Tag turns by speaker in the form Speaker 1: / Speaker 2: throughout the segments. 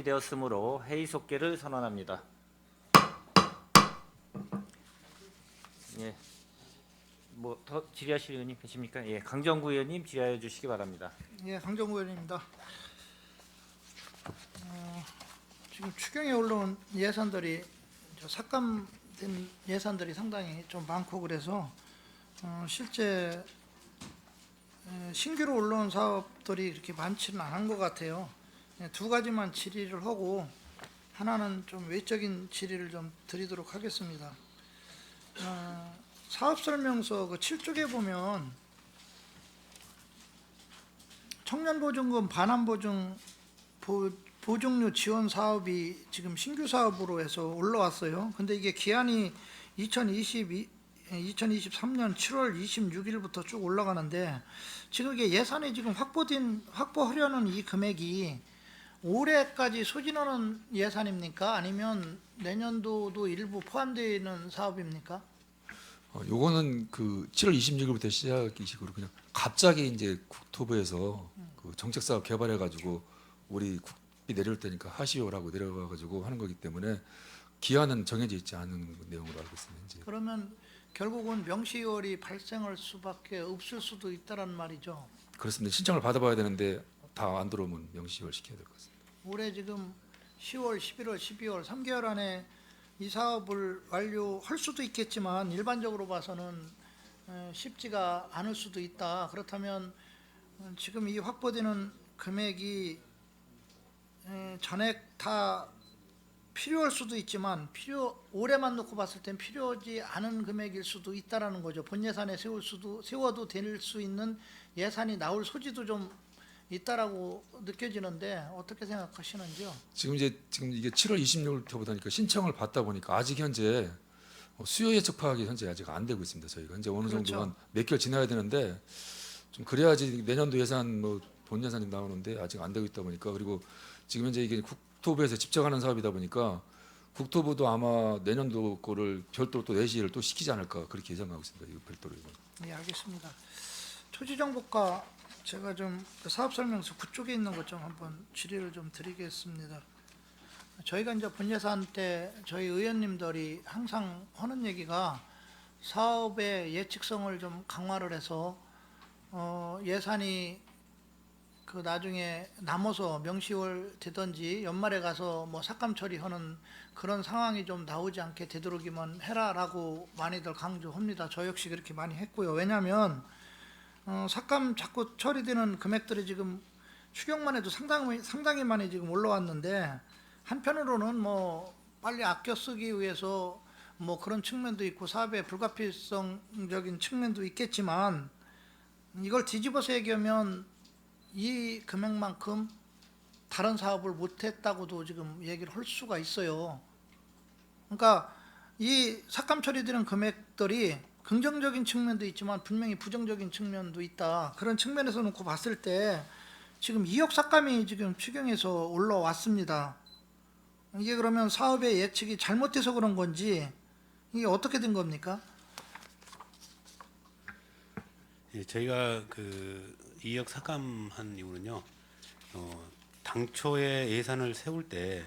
Speaker 1: 완성이 되었으므로 회의 속개를 선언합니다. 예, 뭐 더 질의하실 의원님 계십니까? 예, 강정구 의원님 질의하여 주시기 바랍니다.
Speaker 2: 예, 강정구 의원입니다. 지금 추경에 올라온 예산들이 삭감된 예산들이 상당히 좀 많고 그래서 실제 신규로 올라온 사업들이 이렇게 많지는 않은 것 같아요. 두 가지만 질의를 하고 하나는 좀 외적인 질의를 좀 드리도록 하겠습니다. 사업설명서 그 7쪽에 보면 청년보증금 반환보증 보증료 지원 사업이 지금 신규 사업으로 해서 올라왔어요. 근데 이게 기한이 2023년 7월 26일부터 쭉 올라가는데 지금 이게 예산이 지금 확보하려는 이 금액이 올해까지 소진하는 예산입니까? 아니면 내년도도 일부 포함되는 사업입니까?
Speaker 3: 요거는 그 7월 26일부터 시작이식으로 그냥 갑자기 이제 국토부에서 그 정책 사업 개발해 가지고 우리 국비 내려올 테니까 하시오라고 내려가 가지고 하는 거기 때문에 기한은 정해져 있지 않은 내용으로 알고 있습니다. 이제.
Speaker 2: 그러면 결국은 명시월이 발생할 수밖에 없을 수도 있다란 말이죠.
Speaker 3: 그렇습니다. 신청을 받아봐야 되는데 다 안 들어오면 명시월 시켜야 될 것 같습니다.
Speaker 2: 올해 지금 10월, 11월, 12월 3개월 안에 이 사업을 완료할 수도 있겠지만 일반적으로 봐서는 쉽지가 않을 수도 있다. 그렇다면 지금 이 확보되는 금액이 전액 다 필요할 수도 있지만 올해만 놓고 봤을 땐 필요하지 않은 금액일 수도 있다라는 거죠. 본 예산에 세워도 될 수 있는 예산이 나올 소지도 좀 있다라고 느껴지는데 어떻게 생각하시는지요?
Speaker 3: 지금 이게 7월 26일부터 보니까 신청을 받다 보니까 아직 현재 수요 예측 파악이 현재 아직 안 되고 있습니다. 저희가 현재 어느
Speaker 2: 그렇죠.
Speaker 3: 정도 몇 개월 지나야 되는데 좀 그래야지 내년도 예산 뭐 본 예산이 나오는데 아직 안 되고 있다 보니까 그리고 지금 현재 이게 국토부에서 집정하는 사업이다 보니까 국토부도 아마 내년도 거를 별도로 또 내시를 또 시키지 않을까 그렇게 예상하고 있습니다. 이거 별도로 이거.
Speaker 2: 네, 알겠습니다. 토지정보과 제가 좀 사업설명서 9쪽에 있는 것 좀 한번 질의를 좀 드리겠습니다. 저희가 이제 본예산 때 저희 의원님들이 항상 하는 얘기가 사업의 예측성을 좀 강화를 해서 예산이 그 나중에 남아서 명시월 되든지 연말에 가서 뭐 삭감 처리하는 그런 상황이 좀 나오지 않게 되도록이면 해라라고 많이들 강조합니다. 저 역시 그렇게 많이 했고요. 왜냐하면 삭감 자꾸 처리되는 금액들이 지금 추경만 해도 상당히 많이 지금 올라왔는데 한편으로는 뭐 빨리 아껴 쓰기 위해서 뭐 그런 측면도 있고 사업의 불가피성적인 측면도 있겠지만 이걸 뒤집어서 얘기하면 이 금액만큼 다른 사업을 못했다고도 지금 얘기를 할 수가 있어요. 그러니까 이 삭감 처리되는 금액들이 긍정적인 측면도 있지만 분명히 부정적인 측면도 있다. 그런 측면에서 놓고 봤을 때 지금 2억 삭감이 지금 추경에서 올라왔습니다. 이게 그러면 사업의 예측이 잘못돼서 그런 건지 이게 어떻게 된 겁니까?
Speaker 4: 예, 저희가 그 2억 삭감한 이유는요. 당초에 예산을 세울 때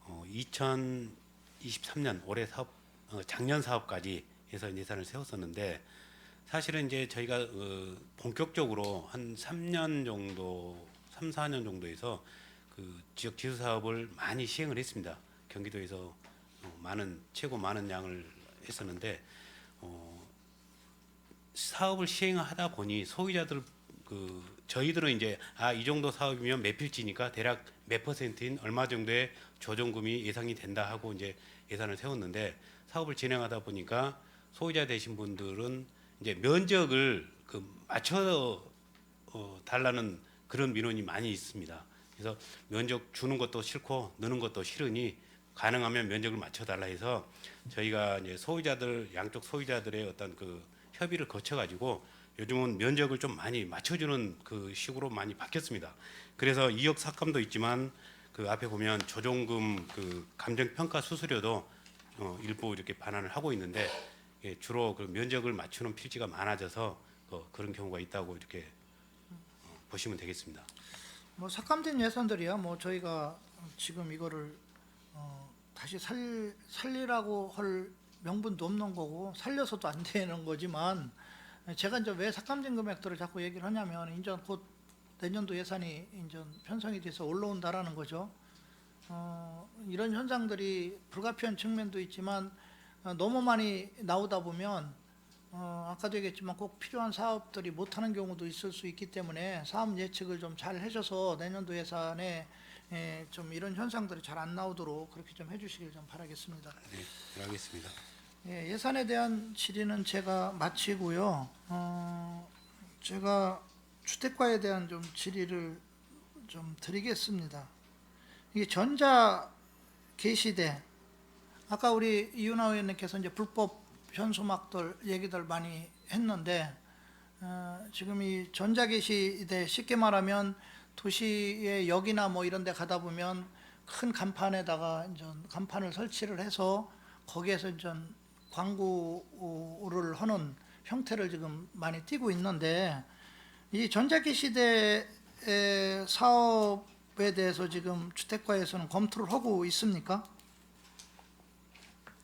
Speaker 4: 2023년 올해 사업 작년 사업까지 해서 예산을 세웠었는데 사실은 이제 저희가 본격적으로 한 3년 정도, 3, 4년 정도에서 그 지역 지수 사업을 많이 시행을 했습니다. 경기도에서 최고 많은 양을 했었는데 사업을 시행하다 보니 소유자들 저희들은 이제 이 정도 사업이면 몇 필지니까 대략 몇 퍼센트인 얼마 정도의 조정금이 예상이 된다 하고 이제 예산을 세웠는데 사업을 진행하다 보니까 소유자 되신 분들은 이제 면적을 맞춰 달라는 그런 민원이 많이 있습니다. 그래서 면적 주는 것도 싫고 넣는 것도 싫으니 가능하면 면적을 맞춰 달라 해서 저희가 이제 양쪽 소유자들의 어떤 그 협의를 거쳐 가지고 요즘은 면적을 좀 많이 맞춰주는 그 식으로 많이 바뀌었습니다. 그래서 2억 삭감도 있지만 그 앞에 보면 조정금 그 감정평가 수수료도 일부 이렇게 반환을 하고 있는데 주로 그 면적을 맞추는 필지가 많아져서 그런 경우가 있다고 이렇게 보시면 되겠습니다.
Speaker 2: 뭐 삭감된 예산들이야 뭐 저희가 지금 이거를 다시 살리라고 할 명분도 없는 거고 살려서도 안 되는 거지만 제가 이제 왜 삭감된 금액들을 자꾸 얘기를 하냐면 이제 곧 내년도 예산이 이제 편성이 돼서 올라온다라는 거죠. 이런 현상들이 불가피한 측면도 있지만 너무 많이 나오다 보면 아까도 얘기했지만 꼭 필요한 사업들이 못하는 경우도 있을 수 있기 때문에 사업 예측을 좀 잘 해줘서 내년도 예산에 좀 이런 현상들이 잘 안 나오도록 그렇게 좀 해주시길 좀 바라겠습니다.
Speaker 4: 네, 알겠습니다.
Speaker 2: 예산에 대한 질의는 제가 마치고요. 제가 주택과에 대한 좀 질의를 좀 드리겠습니다. 이게 전자 게시대 아까 우리 이윤아 의원님께서 이제 불법 현수막들 얘기들 많이 했는데 지금 이 전자 게시대 쉽게 말하면 도시의 역이나 뭐 이런 데 가다 보면 큰 간판에다가 이제 간판을 설치를 해서 거기에서 이제 광고를 하는 형태를 지금 많이 띄고 있는데 이 전자게시대 사업에 대해서 지금 주택과에서는 검토를 하고 있습니까?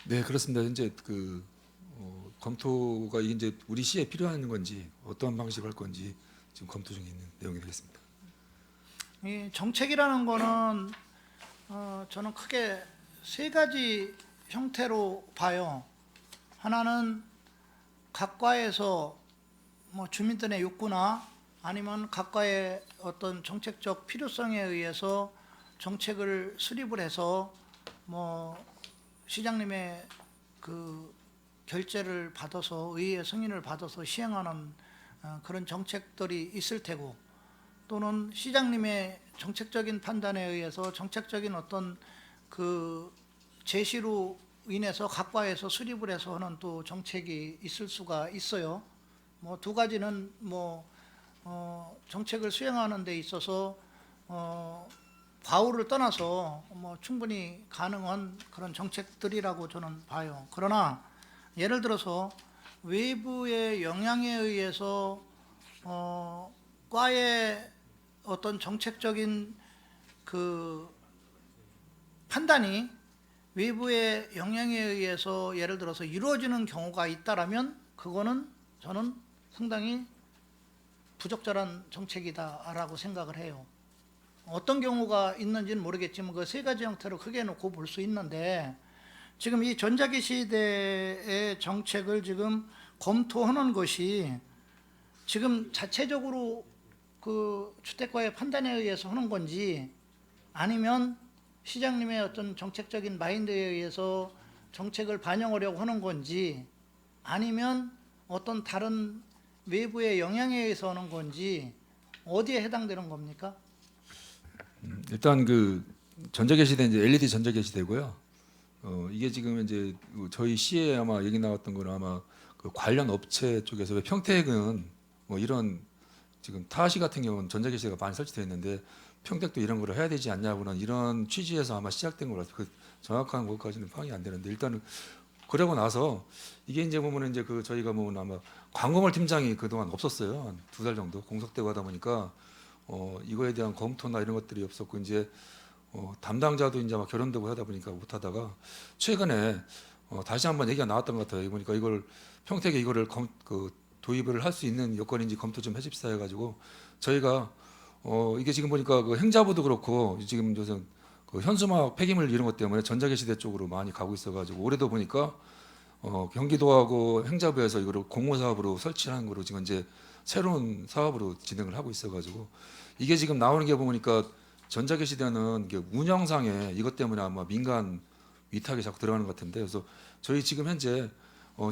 Speaker 3: 네, 그렇습니다. 현재 검토가 이게 이제 우리 시에 필요한 건지 어떠한 방식으로 할 건지 지금 검토 중에 있는 내용이 되겠습니다.
Speaker 2: 이 정책이라는 거는 저는 크게 세 가지 형태로 봐요. 하나는 각과에서 뭐 주민들의 욕구나 아니면 각과의 어떤 정책적 필요성에 의해서 정책을 수립을 해서 뭐 시장님의 그 결재를 받아서 의회의 승인을 받아서 시행하는 그런 정책들이 있을 테고 또는 시장님의 정책적인 판단에 의해서 정책적인 어떤 그 제시로 인해서 각과에서 수립을 해서 하는 또 정책이 있을 수가 있어요. 뭐 두 가지는 뭐 정책을 수행하는 데 있어서 과오를 떠나서 뭐 충분히 가능한 그런 정책들이라고 저는 봐요. 그러나 예를 들어서 외부의 영향에 의해서 과의 어떤 정책적인 그 판단이 외부의 영향에 의해서 예를 들어서 이루어지는 경우가 있다라면 그거는 저는 상당히 부적절한 정책이다라고 생각을 해요. 어떤 경우가 있는지는 모르겠지만 그 세 가지 형태로 크게 놓고 볼 수 있는데 지금 이 전자기시대의 정책을 지금 검토하는 것이 지금 자체적으로 그 주택과의 판단에 의해서 하는 건지 아니면 시장님의 어떤 정책적인 마인드에 의해서 정책을 반영하려고 하는 건지 아니면 어떤 다른 외부의 영향에 의해서 하는 건지 어디에 해당되는 겁니까?
Speaker 3: 일단 그 전자게시대 이제 LED 전자게시대고요. 이게 지금 이제 저희 시에 아마 얘기 나왔던 거는 아마 그 관련 업체 쪽에서 왜 평택은 뭐 이런 지금 타시 같은 경우는 전자게시대가 많이 설치되어 있는데 평택도 이런 걸 해야 되지 않냐고는 이런 취지에서 아마 시작된 거라서 그 정확한 것까지는 파악이 안 되는데 일단은 그러고 나서 이게 이제 보면은 이제 그 저희가 보면 아마 광공월 팀장이 그동안 없었어요. 한 2달 정도 공석되고 하다 보니까 이거에 대한 검토나 이런 것들이 없었고 이제 담당자도 이제 막 결혼되고 하다 보니까 못 하다가 최근에 다시 한번 얘기가 나왔던 것 같아요. 보니까 이걸 평택에 이거를 도입을 할 수 있는 여건인지 검토 좀 해줍시다 해가지고 저희가 이게 지금 보니까 그 행자부도 그렇고 지금 요새 그 현수막 폐기물 이런 것 때문에 전자게시대 쪽으로 많이 가고 있어가지고 올해도 보니까 경기도하고 행자부에서 이거를 공모 사업으로 설치하는 거로 지금 이제 새로운 사업으로 진행을 하고 있어가지고 이게 지금 나오는 게 보니까 전자게시대는 이게 운영상에 이것 때문에 아마 민간 위탁이 자꾸 들어가는 것 같은데 그래서 저희 지금 현재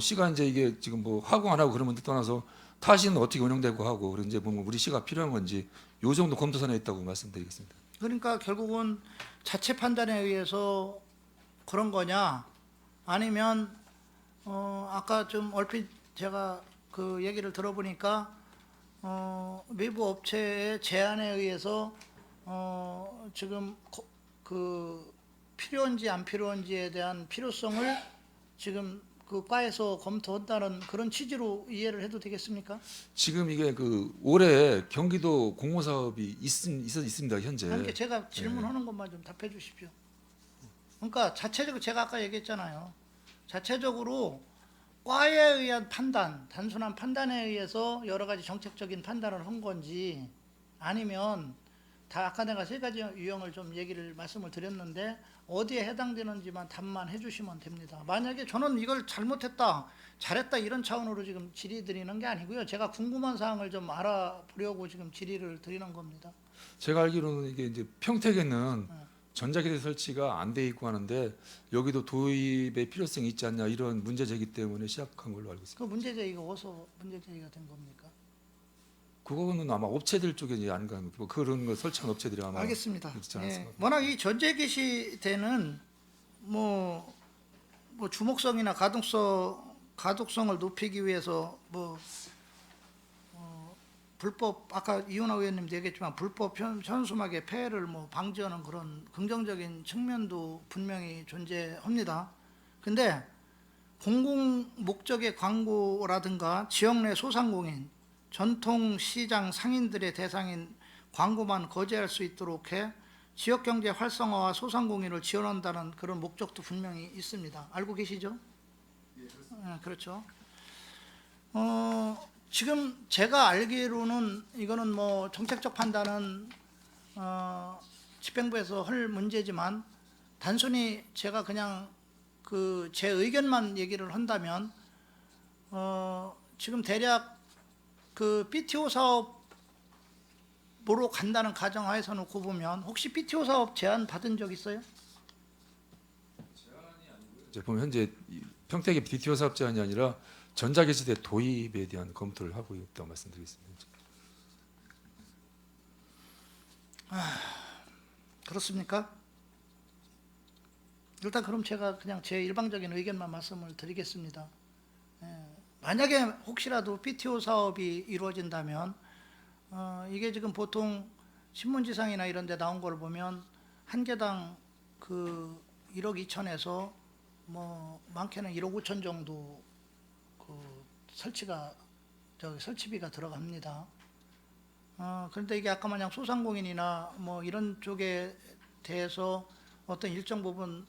Speaker 3: 시가 이제 이게 지금 뭐 하고 안 하고 그러면 떠나서 타시는 어떻게 운영되고 하고 그리고 이제 보면 우리 시가 필요한 건지 요 정도 검토선에 있다고 말씀드리겠습니다.
Speaker 2: 그러니까 결국은 자체 판단에 의해서 그런 거냐 아니면 아까 좀 얼핏 제가 그 얘기를 들어보니까 외부 업체의 제안에 의해서 지금 그 필요한지 안 필요한지에 대한 필요성을 지금 그 과에서 검토한다는 그런 취지로 이해를 해도 되겠습니까?
Speaker 3: 지금 이게 그 올해 경기도 공모 사업이 있습니다 현재.
Speaker 2: 함께 제가 질문하는 것만 좀 답해 주십시오. 그러니까 자체적으로 제가 아까 얘기했잖아요. 자체적으로 과에 의한 판단, 단순한 판단에 의해서 여러 가지 정책적인 판단을 한 건지 아니면 다 아까 내가 세 가지 유형을 좀 말씀을 드렸는데 어디에 해당되는지만 답만 해주시면 됩니다. 만약에 저는 이걸 잘못했다, 잘했다 이런 차원으로 지금 질의 드리는 게 아니고요. 제가 궁금한 사항을 좀 알아보려고 지금 질의를 드리는 겁니다.
Speaker 3: 제가 알기로는 이게 이제 평택에는 전자기대 설치가 안 돼 있고 하는데 여기도 도입의 필요성이 있지 않냐 이런 문제 제기 때문에 시작한 걸로 알고 있습니다.
Speaker 2: 그 문제 제기가 어디서 문제 제기가 된 겁니까?
Speaker 3: 그거는 아마 업체들 쪽에 이제 안 가는 뭐 그런 거 설치한 업체들이 아마
Speaker 2: 알겠습니다.
Speaker 3: 있지
Speaker 2: 예,
Speaker 3: 않았을까.
Speaker 2: 워낙 이 전제 개시대는 뭐 주목성이나 가독성을 높이기 위해서 불법 아까 이윤아 의원님도 얘기했지만 불법 현수막의 폐해를 방지하는 그런 긍정적인 측면도 분명히 존재합니다. 근데 공공 목적의 광고라든가 지역 내 소상공인, 전통시장 상인들의 대상인 광고만 거제할 수 있도록 해 지역 경제 활성화와 소상공인을 지원한다는 그런 목적도 분명히 있습니다. 알고 계시죠? 네, 그렇죠. 지금 제가 알기로는 이거는 정책적 판단은 집행부에서 할 문제지만 단순히 제가 그냥 제 의견만 얘기를 한다면 지금 대략 그 BTO 사업으로 간다는 가정하에서 놓고 보면 혹시 BTO 사업 제안 받은 적 있어요?
Speaker 3: 이제 보면 현재 평택의 BTO 사업 제한이 아니라 전자기지대 도입에 대한 검토를 하고 있다고 말씀드리겠습니다.
Speaker 2: 그렇습니까? 일단 그럼 제가 그냥 제 일방적인 의견만 말씀을 드리겠습니다. 만약에 혹시라도 BTO 사업이 이루어진다면 이게 지금 보통 신문지상이나 이런 데 나온 걸 보면 한 개당 그 1억 2천에서 많게는 1억 5천 정도 설치비가 들어갑니다. 그런데 이게 아까 마냥 소상공인이나 이런 쪽에 대해서 어떤 일정 부분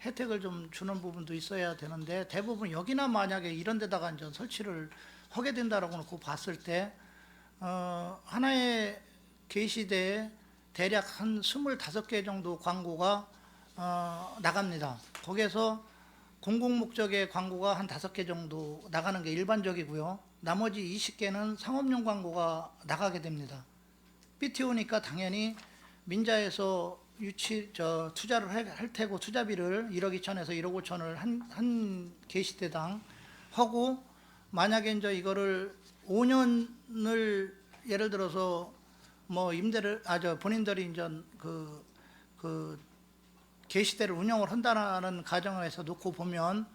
Speaker 2: 혜택을 좀 주는 부분도 있어야 되는데 대부분 여기나 만약에 이런 데다가 이제 설치를 하게 된다라고 놓고 봤을 때 하나의 게시대에 대략 한 25개 정도 광고가 나갑니다. 거기에서 공공 목적의 광고가 한 5개 정도 나가는 게 일반적이고요. 나머지 20개는 상업용 광고가 나가게 됩니다. BTO니까 당연히 민자에서 투자를 할 테고 투자비를 1억 2천에서 1억 5천을 한 게시대당 하고 만약에 이제 이거를 5년을 예를 들어서 본인들이 이제 그 게시대를 운영을 한다는 가정에서 놓고 보면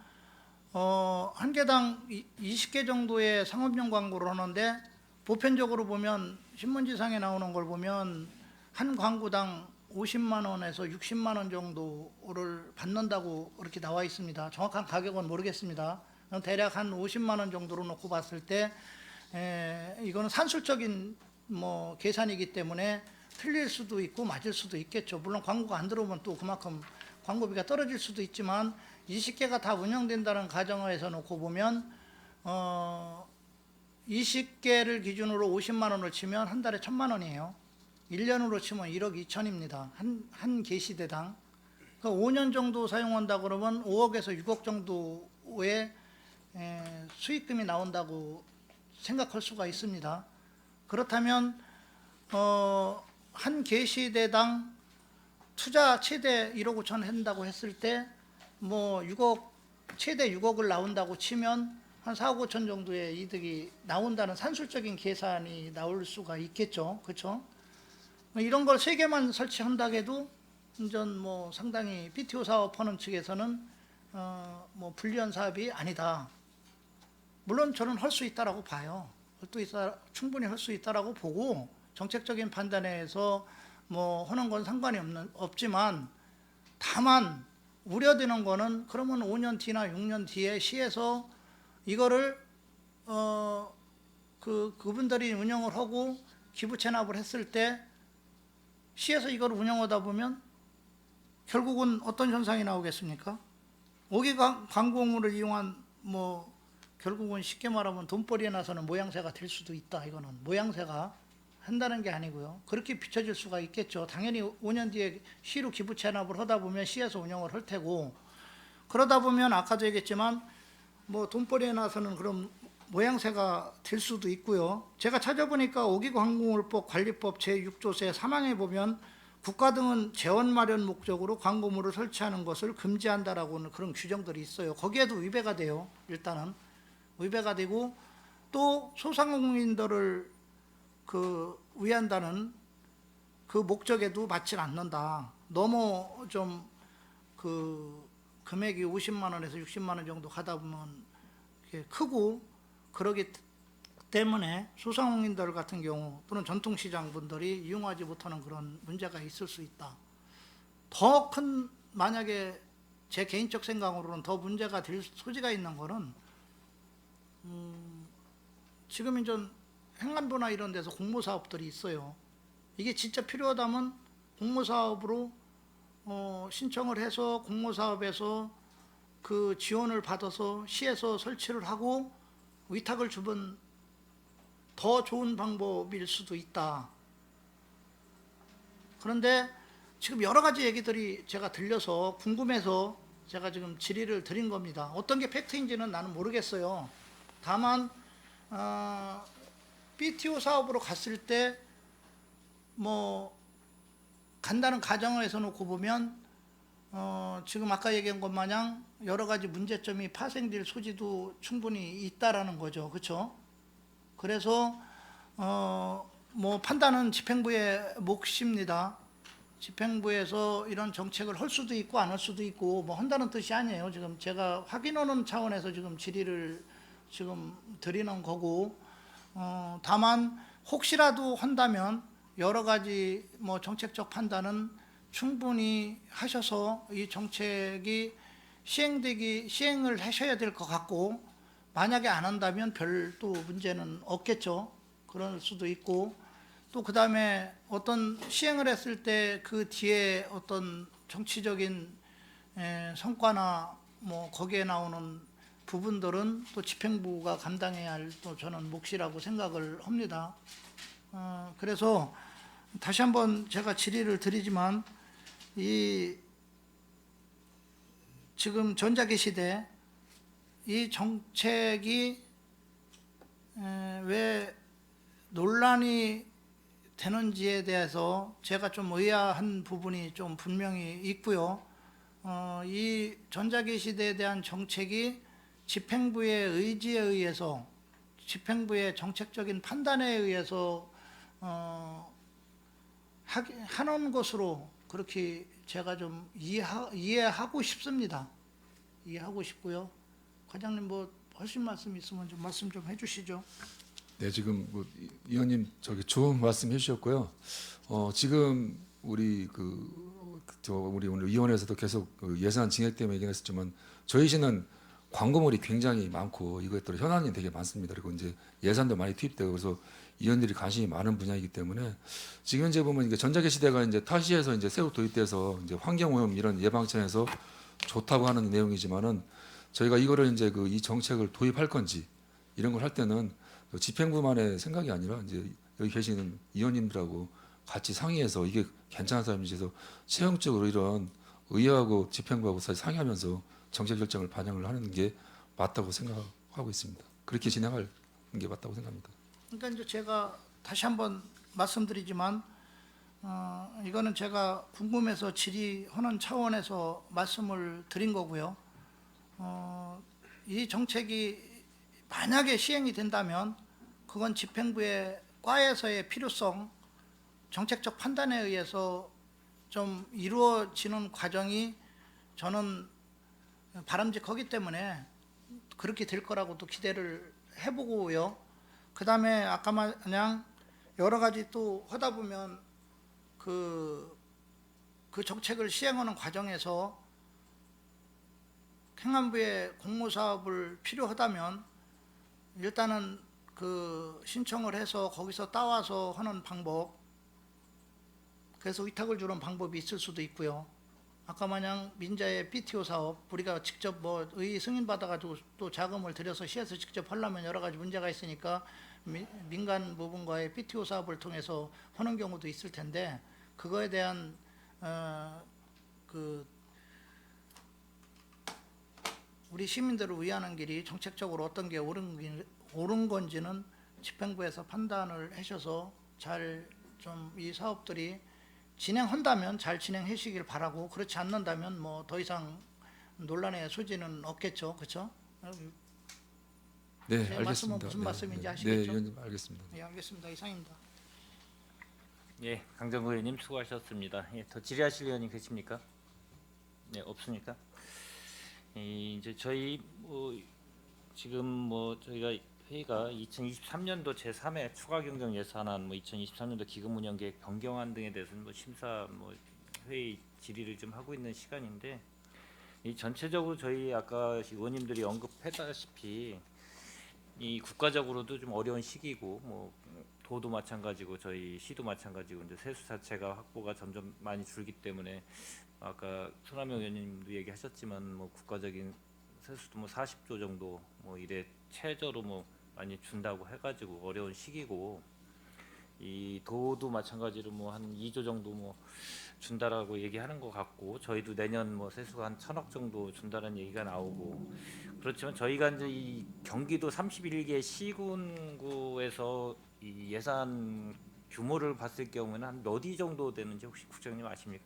Speaker 2: 한 개당 20개 정도의 상업용 광고를 하는데 보편적으로 보면 신문지상에 나오는 걸 보면 한 광고당 50만 원에서 60만 원 정도를 받는다고 그렇게 나와 있습니다. 정확한 가격은 모르겠습니다. 대략 한 50만 원 정도로 놓고 봤을 때 이거는 산술적인 계산이기 때문에 틀릴 수도 있고 맞을 수도 있겠죠. 물론 광고가 안 들어오면 또 그만큼 광고비가 떨어질 수도 있지만 20개가 다 운영된다는 가정하에서 놓고 보면 20개를 기준으로 50만 원을 치면 한 달에 1,000만 원이에요. 1년으로 치면 1억 2천입니다. 한 게시대당. 그러니까 5년 정도 사용한다 그러면 5억에서 6억 정도의 수익금이 나온다고 생각할 수가 있습니다. 그렇다면 한 게시대당 투자 최대 1억 5천 한다고 했을 때 6억 최대 6억을 나온다고 치면 한 4억 5천 정도의 이득이 나온다는 산술적인 계산이 나올 수가 있겠죠. 그렇죠? 이런 걸 3개만 설치한다 해도 이전 상당히 BTO 사업하는 측에서는 불리한 사업이 아니다. 물론 저는 할 수 있다라고 봐요. 충분히 할 수 있다라고 보고 정책적인 판단에서 하는 건 상관이 없지만 다만 우려되는 거는 그러면 5년 뒤나 6년 뒤에 시에서 이거를 그분들이 운영을 하고 기부 체납을 했을 때 시에서 이걸 운영하다 보면 결국은 어떤 현상이 나오겠습니까? 5기 광공을 이용한 뭐 결국은 쉽게 말하면 돈벌이에 나서는 모양새가 될 수도 있다. 이거는 모양새가 한다는 게 아니고요. 그렇게 비춰질 수가 있겠죠. 당연히 5년 뒤에 시로 기부 체납을 하다 보면 시에서 운영을 할 테고, 그러다 보면 아까도 얘기했지만 뭐 돈벌이에 나서는 그런 모양새가 될 수도 있고요. 제가 찾아보니까 5기 광고물법 관리법 제6조세 3항에 보면 국가 등은 재원 마련 목적으로 광고물을 설치하는 것을 금지한다라고는 그런 규정들이 있어요. 거기에도 위배가 돼요. 일단은 위배가 되고, 또 소상공인들을 위한다는 그 목적에도 맞지 않는다. 너무 좀 금액이 50만 원에서 60만 원 정도 가다 보면 크고, 그러기 때문에 소상공인들 같은 경우 또는 전통시장 분들이 이용하지 못하는 그런 문제가 있을 수 있다. 더 큰, 만약에 제 개인적 생각으로는 더 문제가 될 소지가 있는 거는 지금 이제 행안부나 이런 데서 공모사업들이 있어요. 이게 진짜 필요하다면 공모사업으로 신청을 해서 공모사업에서 그 지원을 받아서 시에서 설치를 하고 위탁을 주면 더 좋은 방법일 수도 있다. 그런데 지금 여러 가지 얘기들이 제가 들려서 궁금해서 제가 지금 질의를 드린 겁니다. 어떤 게 팩트인지는 나는 모르겠어요. 다만 BTO 사업으로 갔을 때 뭐 간다는 가정에서 놓고 보면 지금 아까 얘기한 것 마냥 여러 가지 문제점이 파생될 소지도 충분히 있다라는 거죠. 그렇죠? 그래서 뭐 판단은 집행부의 몫입니다. 집행부에서 이런 정책을 할 수도 있고 안 할 수도 있고 뭐 한다는 뜻이 아니에요. 지금 제가 확인하는 차원에서 지금 질의를 지금 드리는 거고, 다만 혹시라도 한다면 여러 가지 뭐 정책적 판단은 충분히 하셔서 이 정책이 시행을 하셔야 될 것 같고, 만약에 안 한다면 별도 문제는 없겠죠. 그럴 수도 있고, 또 그 다음에 어떤 시행을 했을 때 그 뒤에 어떤 정치적인 성과나 뭐 거기에 나오는 부분들은 또 집행부가 감당해야 할 또 저는 몫이라고 생각을 합니다. 그래서 다시 한번 제가 질의를 드리지만, 이 지금 전자기 시대 이 정책이 왜 논란이 되는지에 대해서 제가 좀 의아한 부분이 좀 분명히 있고요. 이 전자기 시대에 대한 정책이 집행부의 의지에 의해서, 집행부의 정책적인 판단에 의해서 하는 것으로 그렇게 제가 좀 이해하고 싶습니다. 이해하고 싶고요. 과장님 뭐 하실 말씀 있으면 좀 말씀 좀 해주시죠.
Speaker 3: 네, 지금 뭐 의원님 저기 좋은 말씀 해주셨고요. 지금 우리 우리 오늘 위원회에서도 계속 예산 증액 때문에 얘기했었지만 저희 시는 광고물이 굉장히 많고 이거에 따라 현안이 되게 많습니다. 그리고 이제 예산도 많이 투입되고 그래서 위원들이 관심이 많은 분야이기 때문에 지금 현재 보면 이게 전자기 시대가 이제 타시에서 이제 새로 도입돼서 이제 환경오염 이런 예방차에서 좋다고 하는 내용이지만은 저희가 이거를 이제 이 정책을 도입할 건지 이런 걸 할 때는 집행부만의 생각이 아니라 이제 여기 계시는 위원님들하고 같이 상의해서 이게 괜찮은 사람인지 해서 최종적으로 이런 의회하고 집행부하고 사실 상의하면서 정책 결정을 반영을 하는 게 맞다고 생각하고 있습니다. 그렇게 진행하는 게 맞다고 생각합니다.
Speaker 2: 그러니까 이제 제가 다시 한번 말씀드리지만 이거는 제가 궁금해서 질의하는 차원에서 말씀을 드린 거고요. 이 정책이 만약에 시행이 된다면 그건 집행부의 과에서의 필요성, 정책적 판단에 의해서 좀 이루어지는 과정이 저는 바람직하기 때문에 그렇게 될 거라고도 기대를 해보고요. 그 다음에 아까 마냥 여러 가지 또 하다 보면 그 정책을 시행하는 과정에서 행안부에 공모 사업을 필요하다면 일단은 그 신청을 해서 거기서 따와서 하는 방법, 그래서 위탁을 주는 방법이 있을 수도 있고요. 아까 마냥 민자의 PTO 사업 우리가 직접 뭐 의의 승인 받아가지고 또 자금을 들여서 시에서 직접 하려면 여러 가지 문제가 있으니까 민간 부분과의 PTO 사업을 통해서 하는 경우도 있을 텐데, 그거에 대한 그 우리 시민들을 위하는 길이 정책적으로 어떤 게 옳은 건지는 집행부에서 판단을 하셔서 잘 좀 이 사업들이 진행한다면 잘 진행해 주시길 바라고, 그렇지 않는다면 뭐 더 이상 논란의 소지는 없겠죠. 그렇죠?
Speaker 3: 네,
Speaker 2: 제 말씀은
Speaker 3: 알겠습니다.
Speaker 2: 무슨
Speaker 3: 네,
Speaker 2: 말씀인지
Speaker 3: 네,
Speaker 2: 아시겠죠?
Speaker 3: 네, 위원님 알겠습니다.
Speaker 2: 예, 알겠습니다. 이상입니다.
Speaker 1: 예, 강정구 의원님 수고하셨습니다. 예, 더 질의하실 의원님 계십니까? 네, 없으니까. 이제 저희 지금 저희가 회의가 2023년도 제3회 추가 경정 예산안, 2023년도 기금 운영 계획 변경안 등에 대해서는 심사 회의 질의를 좀 하고 있는 시간인데, 이 전체적으로 저희 아까 의원님들이 언급했다시피 이 국가적으로도 좀 어려운 시기고 도도 마찬가지고 저희 시도 마찬가지고 이제 세수 자체가 확보가 점점 많이 줄기 때문에 아까 손하명 의원님도 얘기하셨지만 국가적인 세수도 40조 정도 이래 최저로 많이 준다고 해가지고 어려운 시기고, 이 도도 마찬가지로 한 2조 정도 준다라고 얘기하는 것 같고, 저희도 내년 세수가 한 1,000억 정도 준다는 얘기가 나오고, 그렇지만 저희가 이제 이 경기도 31개 시군구에서 이 예산 규모를 봤을 경우에는 한 몇 위 정도 되는지 혹시 국장님 아십니까?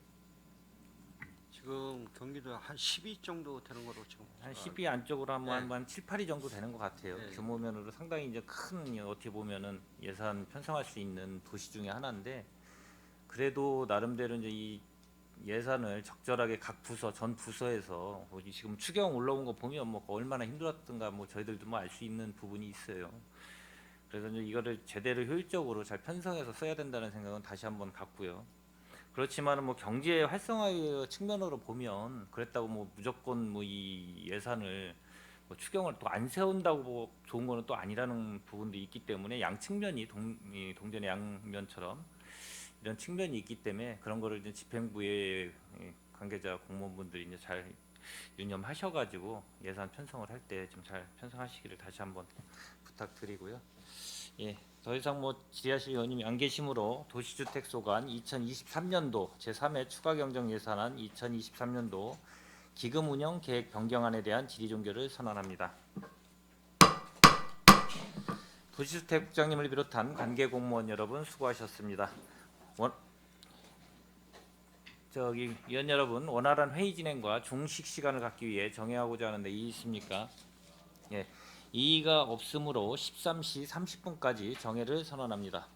Speaker 5: 지금 경기도 한 12 정도 되는 거로 지금
Speaker 1: 한 10위 안쪽으로
Speaker 5: 네.
Speaker 1: 한 7, 8위 정도 되는 것 같아요.
Speaker 5: 네.
Speaker 1: 규모면으로 상당히 이제 큰 어떻게 보면은 예산 편성할 수 있는 도시 중에 하나인데, 그래도 나름대로 이제 이 예산을 적절하게 각 부서 전 부서에서 지금 추경 올라온 거 보면 얼마나 힘들었던가 저희들도 알 수 있는 부분이 있어요. 그래서 이제 이거를 제대로 효율적으로 잘 편성해서 써야 된다는 생각은 다시 한번 갖고요. 그렇지만은 경제 활성화 측면으로 보면 그랬다고 무조건 이 예산을 추경을 또 안 세운다고 좋은 거는 또 아니라는 부분도 있기 때문에 양 측면이 동전의 양면처럼 이런 측면이 있기 때문에 그런 거를 이제 집행부의 관계자 공무원분들이 이제 잘 유념하셔가지고 예산 편성을 할 때 좀 잘 편성하시기를 다시 한번 부탁드리고요. 예, 더 이상 질의하실 의원님이 안 계시므로 도시주택 소관 2023년도 제3회 추가 경정 예산안 2023년도 기금 운영 계획 변경안에 대한 질의 종결을 선언합니다. 도시주택 국장님을 비롯한 관계 공무원 여러분 수고하셨습니다. 위원 여러분, 원활한 회의 진행과 중식 시간을 갖기 위해 정해하고자 하는데 이의 있습니까? 예, 이의가 없으므로 13시 30분까지 정회를 선언합니다.